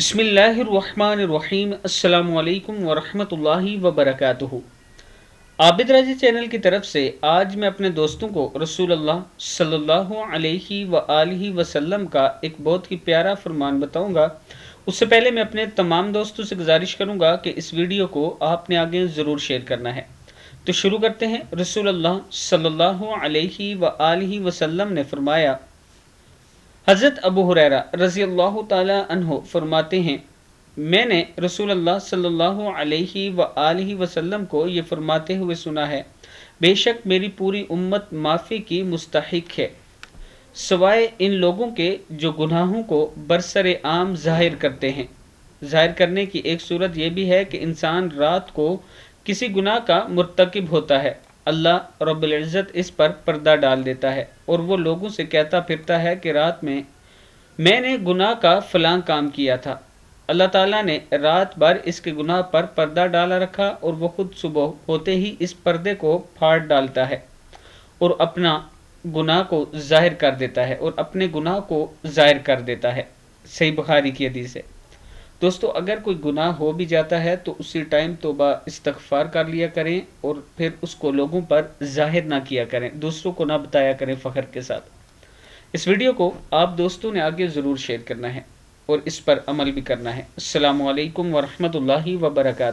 بسم اللہ الرحمن الرحیم۔ السلام علیکم ورحمۃ اللہ وبرکاتہ۔ عابد راضی چینل کی طرف سے آج میں اپنے دوستوں کو رسول اللہ صلی اللہ علیہ وآلہ وسلم کا ایک بہت ہی پیارا فرمان بتاؤں گا۔ اس سے پہلے میں اپنے تمام دوستوں سے گزارش کروں گا کہ اس ویڈیو کو آپ نے آگے ضرور شیئر کرنا ہے۔ تو شروع کرتے ہیں۔ رسول اللہ صلی اللہ علیہ وآلہ وسلم نے فرمایا، حضرت ابو ہریرہ رضی اللہ تعالی عنہ فرماتے ہیں، میں نے رسول اللہ صلی اللہ علیہ وآلہ وسلم کو یہ فرماتے ہوئے سنا ہے، بے شک میری پوری امت معافی کی مستحق ہے، سوائے ان لوگوں کے جو گناہوں کو برسر عام ظاہر کرتے ہیں۔ ظاہر کرنے کی ایک صورت یہ بھی ہے کہ انسان رات کو کسی گناہ کا مرتکب ہوتا ہے، اللہ رب العزت اس پر پردہ ڈال دیتا ہے اور وہ لوگوں سے کہتا پھرتا ہے کہ رات میں نے گناہ کا فلاں کام کیا تھا۔ اللہ تعالیٰ نے رات بھر اس کے گناہ پر پردہ ڈالا رکھا اور وہ خود صبح ہوتے ہی اس پردے کو پھاڑ ڈالتا ہے اور اپنا گناہ کو ظاہر کر دیتا ہے اور اپنے گناہ کو ظاہر کر دیتا ہے۔ صحیح بخاری کی حدیث ہے۔ دوستو، اگر کوئی گناہ ہو بھی جاتا ہے تو اسی ٹائم توبہ استغفار کر لیا کریں اور پھر اس کو لوگوں پر ظاہر نہ کیا کریں، دوسروں کو نہ بتایا کریں فخر کے ساتھ۔ اس ویڈیو کو آپ دوستوں نے آگے ضرور شیئر کرنا ہے اور اس پر عمل بھی کرنا ہے۔ السلام علیکم ورحمۃ اللہ وبرکاتہ۔